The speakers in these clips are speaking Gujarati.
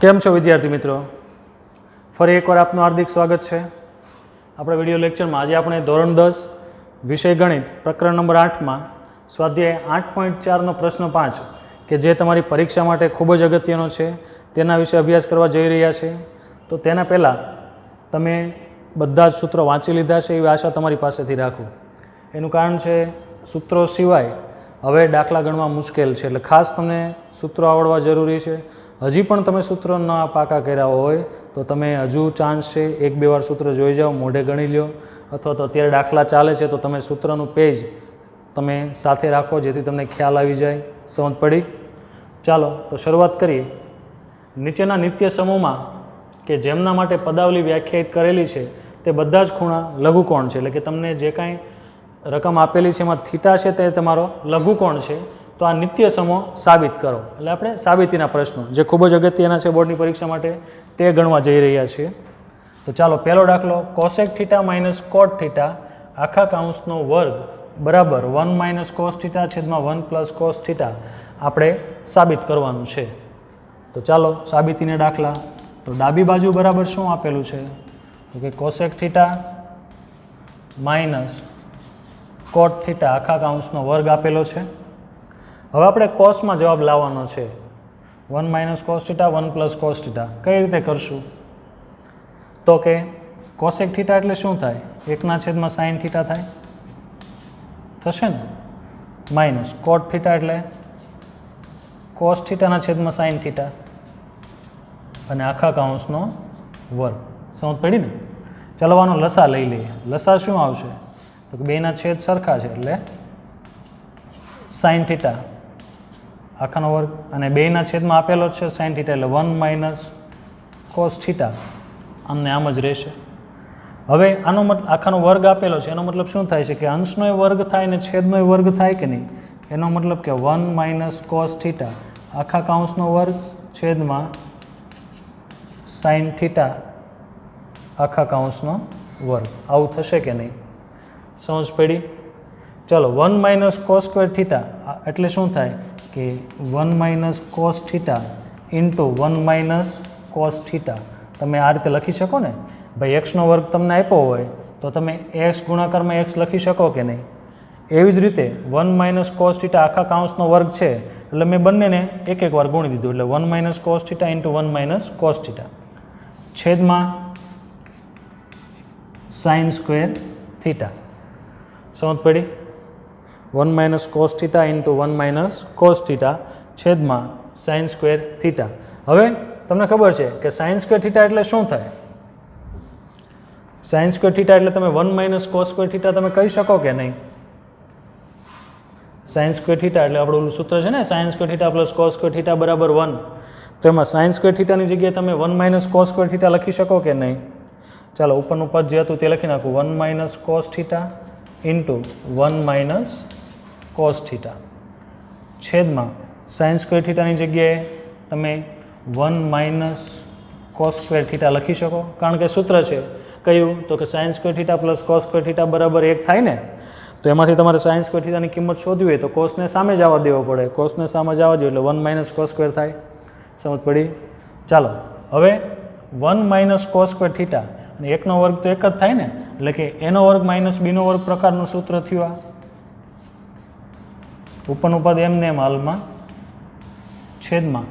કેમ છો વિદ્યાર્થી મિત્રો? ફરી એકવાર આપનું હાર્દિક સ્વાગત છે આપણા વિડીયો લેક્ચરમાં. આજે આપણે ધોરણ 10 વિષય ગણિત પ્રકરણ નંબર 8માં સ્વાધ્યાય 8.4નો પ્રશ્ન 5 કે જે તમારી પરીક્ષા માટે ખૂબ જ અગત્યનો છે તેના વિશે અભ્યાસ કરવા જઈ રહ્યા છે. તો તેના પહેલાં તમે બધા જ સૂત્રો વાંચી લીધા છે એવી આશા તમારી પાસેથી રાખું. એનું કારણ છે સૂત્રો સિવાય હવે દાખલા ગણવા મુશ્કેલ છે, એટલે ખાસ તમને સૂત્રો આવડવા જરૂરી છે. હજી પણ તમે સૂત્રો ન પાકા કર્યા હોય તો તમે હજુ ચાન્સ છે, 1-2 વાર સૂત્ર જોઈ જાઓ, મોઢે ગણી લો, અથવા તો અત્યારે દાખલા ચાલે છે તો તમે સૂત્રનું પેજ તમે સાથે રાખો જેથી તમને ખ્યાલ આવી જાય. સમજ પડી? ચાલો તો શરૂઆત કરીએ. નીચેના નિત્ય સમૂહમાં કે જેમના માટે પદાવલી વ્યાખ્યાયિત કરેલી છે તે બધા જ ખૂણા લઘુકોણ છે, એટલે કે તમને જે કાંઈ રકમ આપેલી છે એમાં થીટા છે તે તમારો લઘુકોણ છે. તો આ નિત્ય સમૂહ સાબિત કરો, એટલે આપણે સાબિતીના પ્રશ્નો જે ખૂબ જ અગત્યના છે બોર્ડની પરીક્ષા માટે તે ગણવા જઈ રહ્યા છીએ. તો ચાલો પહેલો દાખલો, cosec theta minus cot theta આખા કાઉન્સનો વર્ગ બરાબર 1 માઇનસ કોસ થીટા છેદમાં 1 પ્લસ કોસ થીટા આપણે સાબિત કરવાનું છે. તો ચાલો સાબિતીને દાખલા. તો ડાબી બાજુ બરાબર શું આપેલું છે? તો કે cosec theta minus cot theta આખા કાઉન્સનો વર્ગ આપેલો છે. હવે આપણે કોસમાં જવાબ લાવવાનો છે. 1 minus cos theta 1 plus cos theta કઈ રીતે કરશું? તો કે કોસેક થીટા એટલે શું થાય? 1/sin થીટા થાય, થશે ને? માઇનસ કોટ થીટા એટલે કોસ થીટાના/sin થીટા અને આખા કાઉન્સનો વર્ગ. સમજ પડી ને? ચાલો આનો લસા લઈ લઈએ. લસા શું આવશે? તો કે બેના છેદ સરખા છે એટલે sin થીટા આખાનો વર્ગ, અને બેના છેદમાં આપેલો છે sin થીટા એટલે 1 માઇનસ કોસ થીટા. આમને આમ જ રહેશે. હવે આનો મતલબ આખાનો વર્ગ આપેલો છે એનો મતલબ શું થાય છે કે અંશનોય વર્ગ થાય ને છેદનોય વર્ગ થાય કે નહીં? એનો મતલબ કે 1 માઇનસ કોસ થીટા આખા કાઉન્સનો વર્ગ છેદમાં sin થીટા આખા કાઉન્સનો વર્ગ. આવું થશે કે નહીં? સમજ પડી? ચલો 1 માઇનસ કોસ સ્ક્વેર થીટા એટલે શું થાય કે 1 minus cos theta into 1 minus cos theta. તમે આ રીતે લખી શકો ને ભાઈ? એક્સનો વર્ગ તમને આપ્યો હોય તો તમે એક્સ ગુણાકારમાં એક્સ લખી શકો કે નહીં? એવી જ રીતે 1 માઇનસ કોસ થીટા આખા કાઉન્સનો વર્ગ છે એટલે મેં બંનેને એક વાર ગુણી દીધું, એટલે 1 minus cos theta into 1 minus cos theta છેદમાં સાઇન સ્ક્વેર થીટા. સમજ પડી? 1 minus cos theta into 1 minus cos theta છેદમાં સાઇન સ્ક્વેર થીટા. હવે તમને ખબર છે કે સાઇન સ્ક્વેર થીટા એટલે શું થાય? સાઇન સ્ક્વેર થીટા એટલે તમે 1 માઇનસ કોસ સ્ક્વેર થીટા તમે કહી શકો કે નહીં? સાઇન સ્ક્વેર થીટા એટલે આપણું સૂત્ર છે ને, sign square theta plus cos square theta બરાબર 1. તો એમાં સાઇન સ્ક્વેર થીટાની જગ્યાએ તમે 1 માઇનસ કોસ સ્ક્વેર થીટા લખી શકો કે નહીં? ચાલો ઉપરનું પદ જે હતું તે લખી નાખું. 1 minus cos theta into 1 minus cos theta છેદમાં સાઇન સ્ક્વેર થીટાની જગ્યાએ તમે 1 માઇનસ કોસ સ્ક્વેર થીટા લખી શકો, કારણ કે સૂત્ર છે કયું? તો કે sign square theta plus cos square theta બરાબર 1 થાય ને. તો એમાંથી તમારે સાઇન સ્ક્વેર થીટાની કિંમત શોધવી હોય તો કોસને સામે જ આવવા દેવો પડે. કોસને સામે જ આવવા દો એટલે 1 માઇનસ કોસ સ્ક્વેર થાય. સમજ પડી? ચાલો હવે 1 માઇનસ કોસ સ્ક્વેર થીટા અને 1નો વર્ગ તો એક જ થાય ને, એટલે કે એનો વર્ગ માઇનસ બીનો વર્ગ પ્રકારનું સૂત્ર થયું. આ ઉપરનું પદ એમને એમ હાલમાં છેદમાં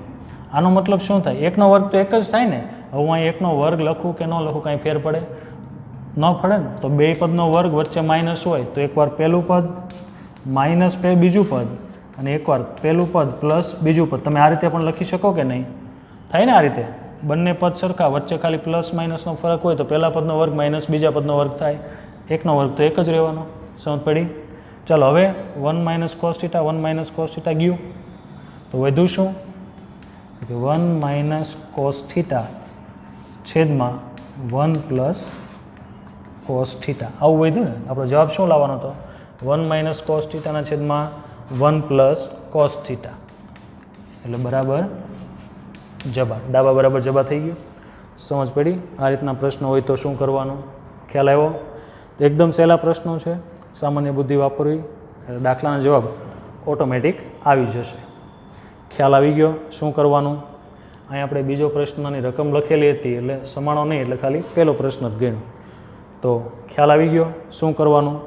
આનો મતલબ શું થાય? 1નો વર્ગ તો એક જ થાય ને. હવે હું અહીં 1નો વર્ગ લખું કે ન લખું કાંઈ ફેર પડે? ન પડે ને. તો બે પદનો વર્ગ વચ્ચે માઇનસ હોય તો એકવાર પહેલું પદ માઇનસ બીજું પદ અને એકવાર પહેલું પદ પ્લસ બીજું પદ. તમે આ રીતે પણ લખી શકો કે નહીં? થાય ને આ રીતે? બંને પદ સરખા, વચ્ચે ખાલી પ્લસ માઇનસનો ફરક હોય તો પહેલા પદનો વર્ગ માઇનસ બીજા પદનો વર્ગ થાય. 1નો વર્ગ તો એક જ રહેવાનો. સમજ પડી? ચાલો હવે 1 minus cos theta 1 minus cos theta ગયું તો વધ્યું શું? 1 માઇનસ કોસ થીટા છેદમાં 1 પ્લસ કોસ થીટા. આવું વધ્યું ને. આપણો જવાબ શું લાવવાનો હતો? 1 માઇનસ કોસ થીટાના છેદમાં 1 પ્લસ કોસ થીટા એટલે બરાબર જબા. ડાબા બરાબર જબા થઈ ગયું. સમજ પડી? આ રીતના પ્રશ્નો હોય તો શું કરવાનું? ખ્યાલ આવ્યો? તો એકદમ સહેલા પ્રશ્નો છે, સામાન્ય બુદ્ધિ વાપરવી એટલે દાખલાના જવાબ ઓટોમેટિક આવી જશે. ખ્યાલ આવી ગયો શું કરવાનું? અહીં આપણે બીજો પ્રશ્નની રકમ લખેલી હતી એટલે સમાણો નહીં એટલે ખાલી પહેલો પ્રશ્ન જ ગણ્યો. તો ખ્યાલ આવી ગયો શું કરવાનું.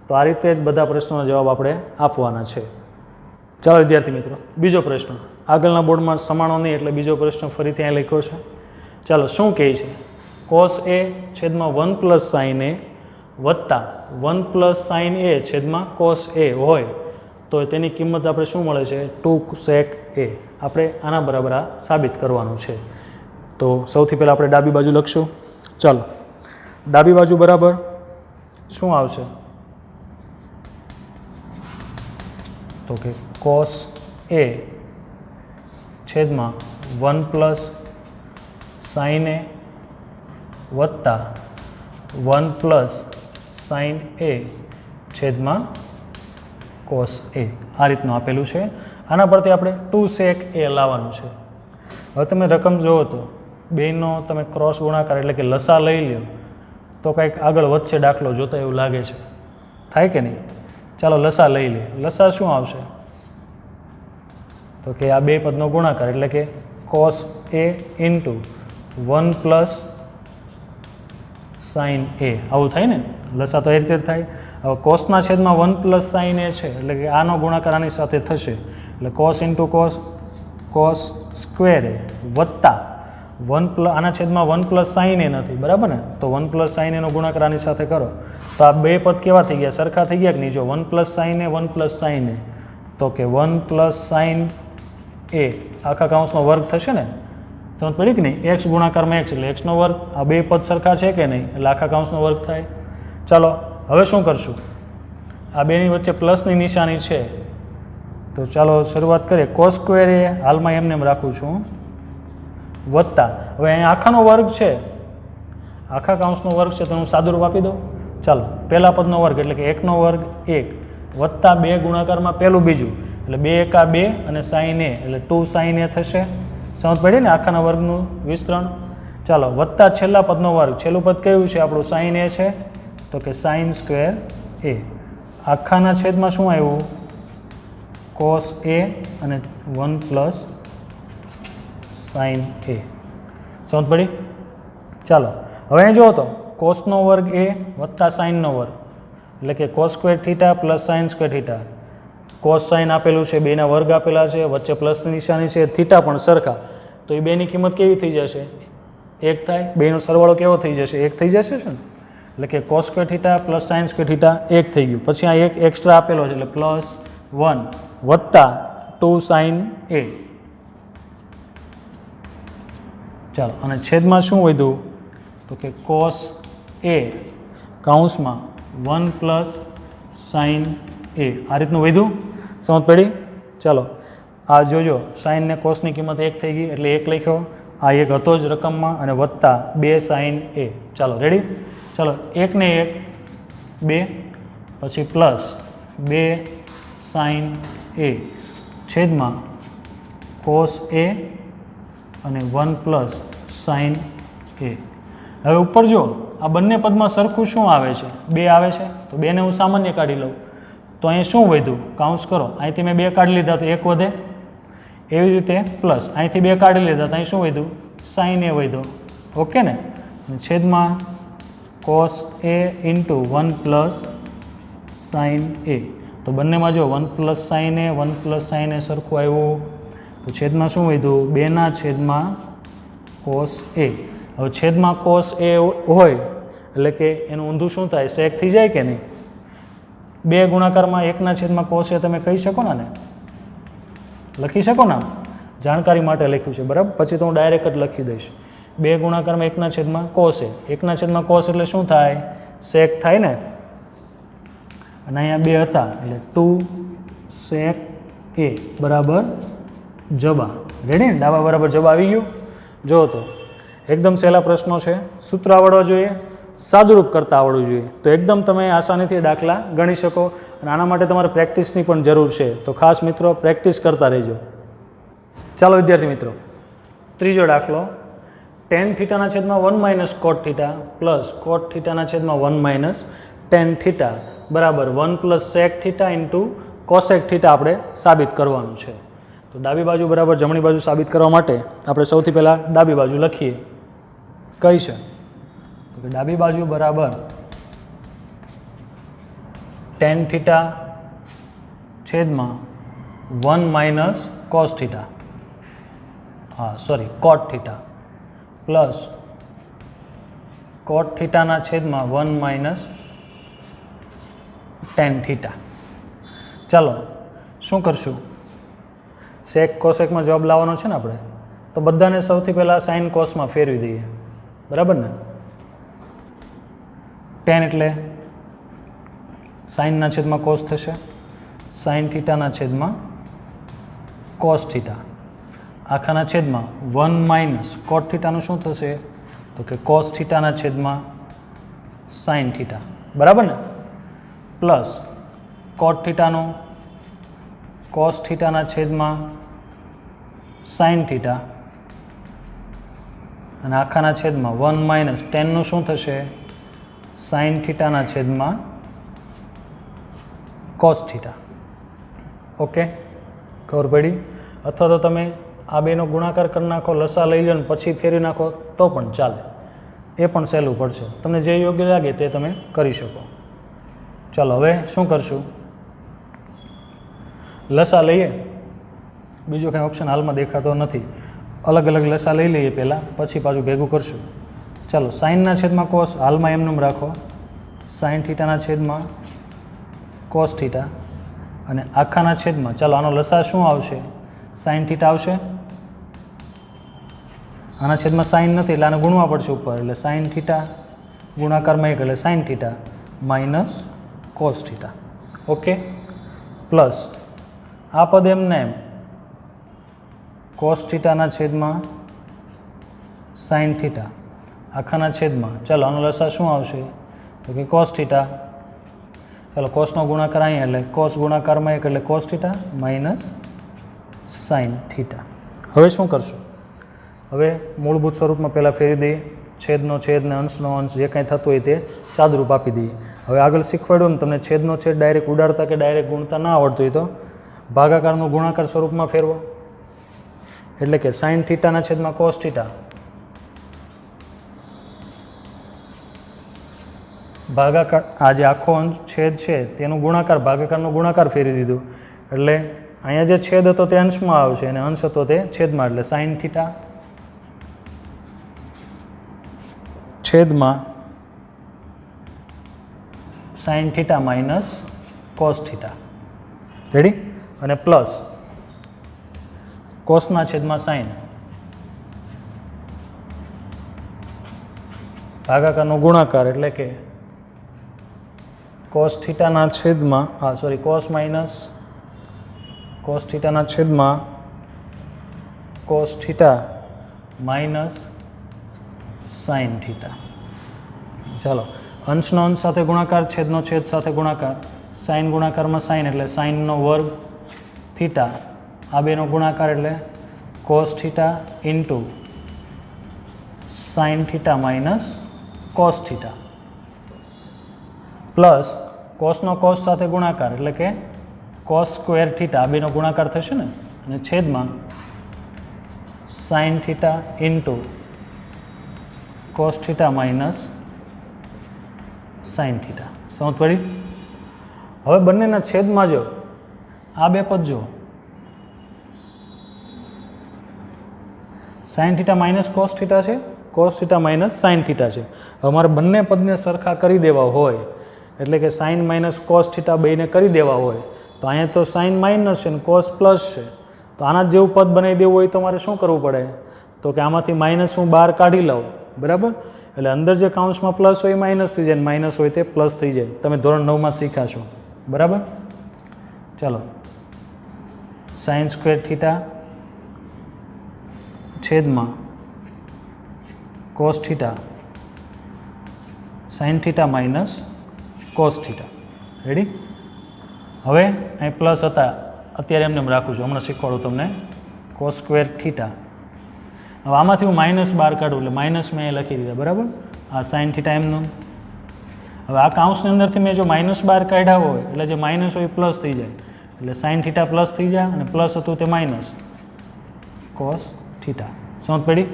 તો આ રીતે જ બધા પ્રશ્નોના જવાબ આપણે આપવાના છે. ચાલો વિદ્યાર્થી મિત્રો, બીજો પ્રશ્ન. આગળના બોર્ડમાં સમાણો નહીં એટલે બીજો પ્રશ્ન ફરીથી અહીં લખ્યો છે. ચાલો શું કહે છે? cos a છેદમાં 1 પ્લસ સાઇન એ વત્તા 1 પ્લસ સાઇન એ છેદમાં cos a હોય તો તેની કિંમત આપણે શું મળે છે? 2 sec a. આપણે આના બરાબર આ સાબિત કરવાનું છે. તો સૌથી પહેલાં આપણે ડાબી બાજુ લખશું. ચાલો ડાબી બાજુ બરાબર શું આવશે? તો કે cos a છેદમાં 1 પ્લસ સાઇન એ વત્તા 1 પ્લસ સાઇન એ છેદમાં cos a. આ રીતનું આપેલું છે. આના પરથી આપણે 2 sec a લાવવાનું છે. હવે તમે રકમ જુઓ તો બેનો તમે ક્રોસ ગુણાકાર એટલે કે લસા લઈ લ્યો તો કંઈક આગળ વધશે દાખલો જોતા એવું લાગે છે. થાય કે નહીં? ચાલો લસા લઈ લે. લસા શું આવશે? તો કે આ બે પદનો ગુણાકાર એટલે કે cos a into 1 plus sign એ. આવું થાય ને? લસા તો એ રીતે જ થાય. હવે કોસના છેદમાં 1 પ્લસ સાઇન એ છે એટલે કે આનો ગુણાકાર આની સાથે થશે એટલે cos ઇન્ટુ cos સ્ક્વેર એ વત્તા 1 પ્લસ આના છેદમાં 1 પ્લસ સાઇન એ નથી, બરાબર ને? તો 1 પ્લસ સાઇન એનો ગુણાકાર આની સાથે કરો તો આ બે પદ કેવા થઈ ગયા? સરખા થઈ ગયા કે નહીં? જો 1 પ્લસ સાઇન એ 1 પ્લસ સાઇન એ તો કે 1 પ્લસ સાઇન એ આખા કાઉન્સનો વર્ગ થશે ને? સમજ પડી કે નહીં? એક્સ ગુણાકારમાં એક્સ એટલે એક્સનો વર્ગ. આ બે પદ સરખા છે કે નહીં એટલે આખા કાઉન્સનો વર્ગ થાય. ચાલો હવે શું કરશું? આ બેની વચ્ચે પ્લસની નિશાની છે તો ચાલો શરૂઆત કરીએ. cos સ્ક્વેર એ હાલમાં એમને એમ રાખું છું વત્તા હવે અહીંયા આખાનો વર્ગ છે, આખા કાઉન્સનો વર્ગ છે તો હું સાદુરૂપ આપી દઉં. ચાલો પહેલા પદનો વર્ગ એટલે કે 1નો વર્ગ 1 વત્તા 2 ગુણાકારમાં પહેલું બીજું એટલે 2 એકા 2 અને સાઇન એ એટલે 2 સાઇન એ થશે. સમજ પડી ને? આખાના વર્ગનું વિસ્તરણ. ચાલો વત્તા છેલ્લા પદનો વર્ગ. છેલ્લું પદ કયું છે આપણું? સાઇન એ છે તો કે સાઇન સ્ક્વેર એ. આખાના છેદમાં શું આવ્યું? cos a અને 1 પ્લસ સાઇન એ. સમજ પડી? ચાલો હવે અહીં જુઓ તો કોસનો વર્ગ એ વત્તા સાઇનનો વર્ગ એટલે કે cos square theta plus sine square theta. Cos sine આપેલું છે, બેના વર્ગ આપેલા છે, વચ્ચે પ્લસની નિશાની છે, થીટા પણ સરખા તો એ બેની કિંમત કેવી થઈ જશે? 1 થાય. બેનો સરવાળો કેવો થઈ જશે? 1 થઈ જશે છે ને? એટલે કે cos square theta plus sine square theta 1 થઈ ગયું. પછી આ એક એક્સ્ટ્રા આપેલો છે એટલે પ્લસ 1 વત્તા 2 સાઇન એ. ચાલો અને છેદમાં શું વધ્યું? તો કે cos a કાઉન્સમાં 1 પ્લસ સાઇન એ. આ રીતનું વધ્યું. સમજ પડી? ચાલો આ જોજો, સાઇન ને કોસની કિંમત 1 થઈ ગઈ એટલે 1 લખ્યો. આ એક હતો જ રકમમાં અને વત્તા 2 સાઇન એ. ચાલો રેડી? ચાલો 1 ને 1 2 પછી પ્લસ 2 સાઇન એ છેદમાં cos a અને 1 પ્લસ સાઇન એ. હવે ઉપર જો આ બંને પદમાં સરખું શું આવે છે? 2 આવે છે તો 2ને હું સામાન્ય કાઢી લઉં તો અહીં શું વધ્યું? કાઉન્સ કરો. અહીંથી મેં 2 કાઢી લીધા તો 1 વધે. એવી રીતે પ્લસ અહીંથી 2 કાઢી લીધા તો અહીં શું વધ્યું? સાઇન એ વધ્યો. ઓકે ને? છેદમાં cos a into 1 plus sign એ. તો બંનેમાં જો 1 પ્લસ સાઇન એ 1 પ્લસ સાઇન એ સરખું આવ્યું તો છેદમાં શું વધ્યું? 2ના છેદમાં cos a. હવે છેદમાં cos a હોય એટલે કે એનું ઊંધું શું થાય? sec થઈ જાય કે નહીં? 2 ગુણાકારમાં 1ના છેદમાં cos a તમે કહી શકો ને? લખી શકો ને? જાણકારી માટે લખ્યું છે, બરાબર? પછી તો હું ડાયરેક્ટ જ લખી દઈશ. 2 ગુણાકારમાં 1ના છેદમાં cos a. 1ના છેદમાં cos એટલે શું થાય? sec થાય ને? અને અહીંયા 2 હતા એટલે 2 sec a બરાબર જબા. રેડી? ડાબા બરાબર જબા આવી ગયું. જો તો એકદમ સહેલા પ્રશ્નો છે. સૂત્ર આવડવા જોઈએ, સાદુરૂપ કરતાં આવડવું જોઈએ તો એકદમ તમે આસાનીથી દાખલા ગણી શકો. અને આના માટે તમારે પ્રેક્ટિસની પણ જરૂર છે તો ખાસ મિત્રો પ્રેક્ટિસ કરતા રહેજો. ચાલો વિદ્યાર્થી મિત્રો, ત્રીજો દાખલો. tan થીટાના છેદમાં 1 minus cot theta plus cot થીટાના છેદમાં 1 માઇનસ tan થીટા બરાબર 1 plus sec theta into cosec theta આપણે સાબિત કરવાનું છે. તો ડાબી બાજુ બરાબર જમણી બાજુ સાબિત કરવા માટે આપણે સૌથી પહેલાં ડાબી બાજુ લખીએ. કઈ છે? તો કે ડાબી બાજુ બરાબર tan થીટા છેદમાં 1 માઇનસ cos થીટા, હા sorry cot theta plus cot થીટાના છેદમાં 1 માઇનસ tan થીટા. ચાલો શું કરશું? સેક કોસેકમાં જવાબ લાવવાનો છે ને આપણે, તો બધાને સૌથી પહેલાં સાઇન કોસમાં ફેરવી દઈએ, બરાબર ને? tan એટલે સાઇનના છેદમાં કોસ થશે, સાઇન થીટાના છેદમાં કોસ થીટા, આખાના છેદમાં 1 માઇનસ કોટ થીટાનું શું થશે? તો કે કોસ થીટાના છેદમાં સાઇન થીટા, બરાબર ને? પ્લસ કોટ થીટાનું કોસ થીટાના છેદમાં સાઇન થીટા અને આખાના છેદમાં 1 માઇનસ ટેનનું શું થશે? સાઇન થીટાના છેદમાં કોસ થીટા. ઓકે, ખબર પડી? અથવા તો તમે આ બેનો ગુણાકાર કરી નાખો, લસા લઈ લો ને પછી ફેરવી નાખો તો પણ ચાલે, એ પણ સહેલું પડશે. તમને જે યોગ્ય લાગે તે તમે કરી શકો. ચાલો હવે શું કરશું? લસા લઈએ, બીજો કંઈ ઓપ્શન હાલમાં દેખાતો નથી. અલગ અલગ લસા લઈ લઈએ પહેલાં, પછી પાછું ભેગું કરશું. ચાલો સાઇનના છેદમાં કોસ હાલમાં એમનું રાખો, સાઇન થીટાના છેદમાં કોસ થીટા અને આખાના છેદમાં, ચાલો આનો લસા શું આવશે? સાઇન થીટા આવશે. આના છેદમાં સાઇન નથી એટલે આને ગુણવા પડશે ઉપર, એટલે સાઇન થીટા ગુણાકારમાં 1 એટલે sign theta minus cos theta. Okay, plus આ પદ એમને એમ કોસ થીટાના છેદમાં સાઇન થીટા આખાના છેદમાં, ચાલો આનો લસા શું આવશે? તો કે કોસ થીટા. ચાલો કોસનો ગુણાકાર અહીંયા એટલે કોસ ગુણાકારમાં 1 એટલે cos theta minus sine theta. હવે શું કરશું? હવે મૂળભૂત સ્વરૂપમાં પહેલાં ફેરવી દઈએ, છેદનો છેદ ને અંશનો અંશ જે કાંઈ થતું હોય તે સાદરૂપ આપી દઈએ. હવે આગળ શીખવાડ્યું ને તમને છેદનો છેદ ડાયરેક્ટ ઉડાડતા કે ડાયરેક્ટ ગુણતા ના આવડતું હોય તો ભાગાકારનું ગુણાકાર સ્વરૂપમાં ફેરવો, એટલે કે સાઇન થીટાના છેદમાં કોસ થીટા ભાગાકાર, આ જે આખો અંશ છેદ છે તેનું ગુણાકાર ભાગાકારનો ગુણાકાર ફેરવી દીધું, એટલે અહીંયા જે છેદ હતો તે અંશમાં આવશે અને અંશ હતો તે છેદમાં, એટલે સાઇન થીટા છેદમાં sign theta minus cos theta. Ready? અને પ્લસ કોસના છેદમાં સાઇન ભાગાકારનો ગુણાકાર, એટલે કે કોસ થીટાના છેદમાં કોસ માઇનસ કોસ થીટાના છેદમાં cos theta minus sine theta. ચાલો અંશનો અંશ સાથે ગુણાકાર, છેદનો છેદ સાથે ગુણાકાર, સાઇન ગુણાકારમાં સાઇન એટલે સાઇનનો વર્ગ થીટા, આ બેનો ગુણાકાર એટલે cos theta into sine theta minus cos theta, plus કોસનો કોસ સાથે ગુણાકાર એટલે કે કોસ સ્ક્વેર થીટા, આ બેનો ગુણાકાર થશે ને, અને છેદમાં sine theta into cos theta minus sine theta. સમજ પડી? હવે બંનેના છેદમાં જો આ બે પદ જો sine theta minus cos theta છે, cos theta minus sine theta છે. હવે મારે બંને પદને સરખા કરી દેવા હોય, એટલે કે સાઇન માઇનસ કોસ થીટા બેને કરી દેવા હોય, તો અહીંયા તો સાઇન માઇનસ છે ને કોસ પ્લસ છે, તો આના જેવું પદ બનાવી દેવું હોય તો મારે શું કરવું પડે? તો કે આમાંથી માઇનસ હું બહાર કાઢી લઉં, બરાબર? એટલે અંદર જે કાઉન્સમાં પ્લસ હોય એ માઇનસ થઈ જાય, માઇનસ હોય તે પ્લસ થઈ જાય. તમે ધોરણ 9માં શીખાશો, બરાબર? ચાલો સાઇન સ્ક્વેર થીટા છેદમાં cos theta sign theta minus cos theta. Ready? હવે અહીં પ્લસ હતા, અત્યારે એમને રાખું છું, હમણાં શીખવાડું તમને. કોસ સ્ક્વેર થીટા, હવે આમાંથી હું માઇનસ બહાર કાઢું એટલે માઇનસ મેં અહીં લખી દીધા, બરાબર? આ સાઇન થીટા એમનું. હવે આ કાઉન્સની અંદરથી મેં જો માઇનસ બહાર કાઢ્યા હોય એટલે જે માઇનસ હોય એ પ્લસ થઈ જાય, એટલે સાઇન થીટા પ્લસ થઈ જાય અને પ્લસ હતું તે માઇનસ કોસ થીટા. સમજ પડી?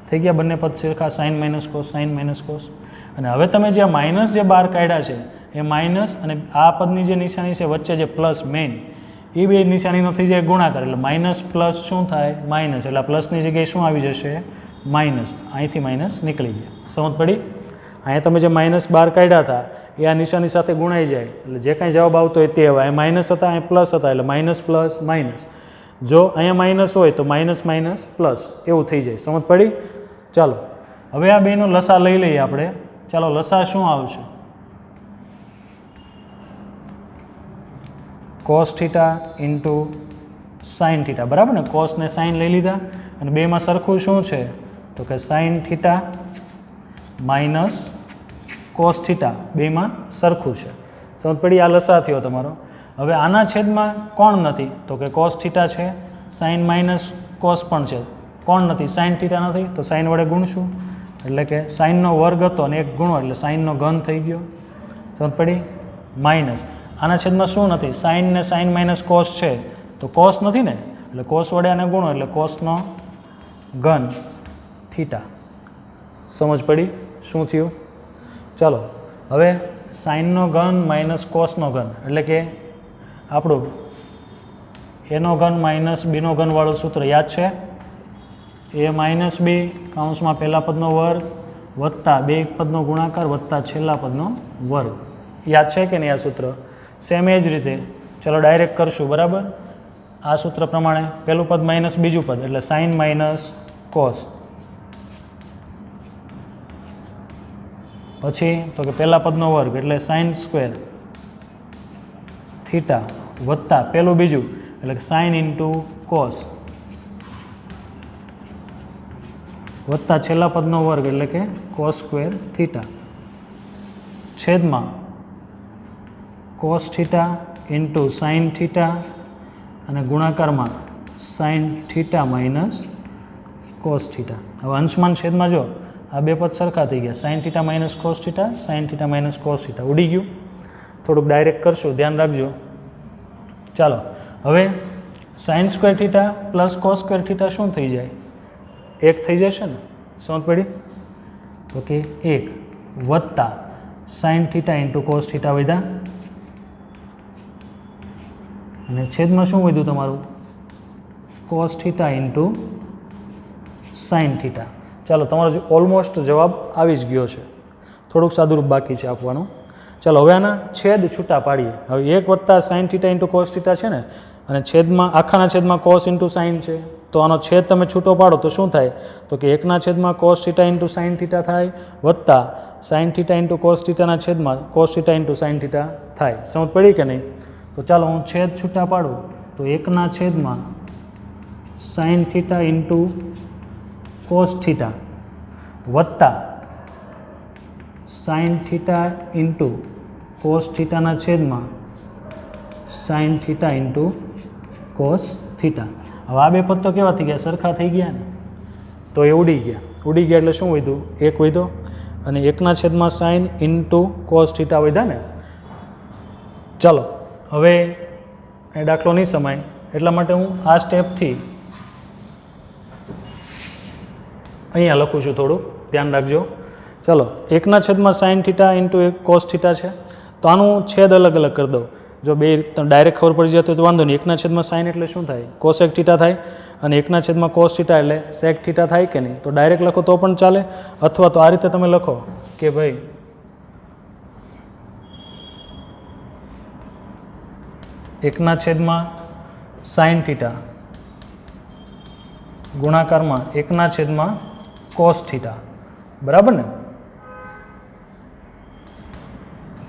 થઈ ગયા બંને પદ સરખા, sine minus cos, sine minus cos. અને હવે તમે જે માઇનસ જે બહાર કાઢ્યા છે એ માઇનસ અને આ પદની જે નિશાની છે વચ્ચે જે પ્લસ મેઇન એ બે નિશાનીનો થઈ જાય ગુણાકાર, એટલે માઇનસ પ્લસ શું થાય? માઇનસ. એટલે આ પ્લસની જગ્યાએ શું આવી જશે? માઇનસ. અહીંથી માઇનસ નીકળી ગયા. સમજ પડી? અહીંયા તમે જે માઇનસ બહાર કાઢ્યા હતા એ આ નિશાની સાથે ગુણાઈ જાય એટલે જે કાંઈ જવાબ આવતો હોય તે હવે અહીંયા માઇનસ હતા, અહીંયા પ્લસ હતા, એટલે માઇનસ પ્લસ માઇનસ. જો અહીંયા માઇનસ હોય તો માઇનસ માઇનસ પ્લસ એવું થઈ જાય. સમજ પડી? ચાલો હવે આ બેનો લસા લઈ લઈએ આપણે. ચાલો લસા શું આવશે? Cos theta into sine theta. બરાબર ને? કોસ ને સાઇન લઈ લીધા અને બેમાં સરખું શું છે? તો કે sign theta minus cos theta, બેમાં સરખું છે. સમજ પડી? આ લસા થયો તમારો. હવે આના છેદમાં કોણ નથી? તો કે કોસ થીટા છે, સાઇન માઇનસ કોસ પણ છે. કોણ નથી? સાઇન થીટા નથી, તો સાઇન વડે ગુણશું એટલે કે સાઇનનો વર્ગ હતો અને એક ગુણો એટલે સાઇનનો ઘન થઈ ગયો. સમજ પડી? માઇનસ આના છેદમાં શું નથી? સાઇન ને સાઇન માઇનસ કોસ છે, તો કોસ નથી ને, એટલે કોસ વડે આને ગુણો એટલે કોસનો ઘન થીટા. સમજ પડી? શું થયું? ચાલો હવે સાઇનનો ઘન માઇનસ કોસનો ઘન એટલે કે આપણું એનો ઘન માઇનસ બીનો ઘનવાળું સૂત્ર યાદ છે? એ માઇનસ બી કૌંસમાં પહેલા પદનો વર્ગ વત્તા બે પદનો ગુણાકાર વત્તા છેલ્લા પદનો વર્ગ. યાદ છે કે નહીં આ સૂત્ર? સેમ એ જ રીતે ચલો ડાયરેક્ટ કરશું. બરાબર? આ સૂત્ર પ્રમાણે પહેલું પદ માઇનસ બીજું પદ એટલે સાઇન માઇનસ કોસ, પછી તો કે પહેલા પદનો વર્ગ એટલે સાઇન સ્ક્વેર થીટા વત્તા પહેલું બીજું એટલે સાઇન ઇન્ટુ કોસ વત્તા છેલ્લા પદનો વર્ગ એટલે કે કોસ સ્ક્વેર થીટા છેદમાં cos theta into sine theta અને ગુણાકારમાં sign theta minus cos theta. હવે અંશમાન છેદમાં જો આ બે પદ સરખા થઈ ગયા, sign theta minus cos theta, sign theta minus cos theta. ઉડી ગયું. થોડુંક ડાયરેક્ટ કરશું, ધ્યાન રાખજો. ચાલો હવે sign square theta plus cos square theta શું થઈ જાય? એક થઈ જશે ને? સમજ પડી? તો કે એક વત્તા sine theta into cos theta વધ્યા અને છેદમાં શું વધ્યું તમારું? Cos theta into sine theta. ચાલો તમારો ઓલમોસ્ટ જવાબ આવી જ ગયો છે. થોડુંક સાદુરૂપ બાકી છે આપવાનું. ચાલો હવે આના છેદ છૂટા પાડીએ. હવે એક વત્તા sine theta into cos theta છે ને, અને છેદમાં આખાના છેદમાં કોસ ઇન્ટુ સાઇન છે, તો આનો છેદ તમે છૂટો પાડો તો શું થાય? તો કે એકના છેદમાં cos theta into sine theta થાય વત્તા સાઇન થીટા ઇન્ટુ કોસ થીટાના છેદમાં cos theta into sine theta થાય. સમજ પડી કે નહીં? તો ચાલો હું છેદ છૂટા પાડું તો એકના છેદમાં sine theta into cos theta વત્તા સાઇન થીટા ઇન્ટુ કોસ થીટાના છેદમાં sine theta into cos theta. હવે આ બે પદ તો કેવા થઈ ગયા? સરખા થઈ ગયા ને, તો એ ઉડી ગયા. ઉડી ગયા એટલે શું વધ્યું? એક વધ્યો અને એકના છેદમાં સાઇન ઇન્ટુ કોસ થીટા વધ્યા ને. ચાલો હવે એ દાખલો નહીં સમાય એટલા માટે હું આ સ્ટેપથી અહીંયા લખું છું, થોડું ધ્યાન રાખજો. ચાલો એકના છેદમાં સાઇન થીટા ઇન્ટુ એક કોસ થીટા છે, તો આનું છેદ અલગ અલગ કરી દઉં. જો બે ડાયરેક્ટ ખબર પડી જતો તો વાંધો નહીં. એકના છેદમાં સાઇન એટલે શું થાય? કોસેક થીટા થાય અને એકના છેદમાં કોસ થીટા એટલે સેક થીટા થાય કે નહીં? તો ડાયરેક્ટ લખો તો પણ ચાલે, અથવા તો આ રીતે તમે લખો કે ભાઈ એકના છેદમાં સાઇન થીટા ગુણાકારમાં એકના છેદમાં કોસ થીટા. બરાબર ને?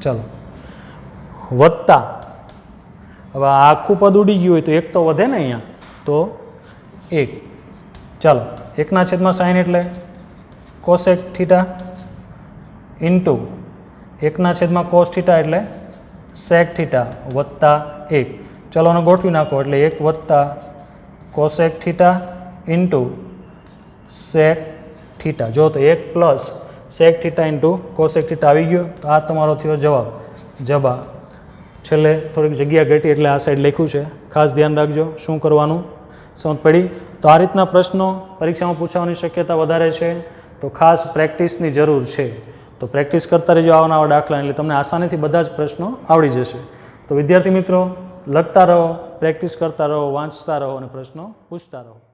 ચાલો વત્તા હવે આખું પદ ઉડી ગયું હોય તો એક તો વધે ને અહીંયા, તો એક. ચાલો એકના છેદમાં સાઇન એટલે કોસેક થીટા ઇન્ટુ એકના છેદમાં કોસ થીટા એટલે સેક થીટા વત્તા એક. ચાલો આને ગોઠવી નાખો એટલે એક વત્તા cosec theta into sec theta. જો તો એક plus sec theta into cosec theta આવી ગયો. તો આ તમારો થયો જવાબ. છેલ્લે થોડીક જગ્યા ઘટી એટલે આ સાઈડ લખ્યું છે, ખાસ ધ્યાન રાખજો શું કરવાનું. સમજ પડી? તો આ રીતના પ્રશ્નો પરીક્ષામાં પૂછવાની શક્યતા વધારે છે, તો ખાસ પ્રેક્ટિસની જરૂર છે. તો પ્રેક્ટિસ કરતા રહેજો આવા નવા દાખલા, એટલે તમને આસાનીથી બધા જ પ્રશ્નો આવડી જશે. તો વિદ્યાર્થી મિત્રો, લખતા રહો, પ્રેક્ટિસ કરતા રહો, વાંચતા રહો અને પ્રશ્નો પૂછતા રહો.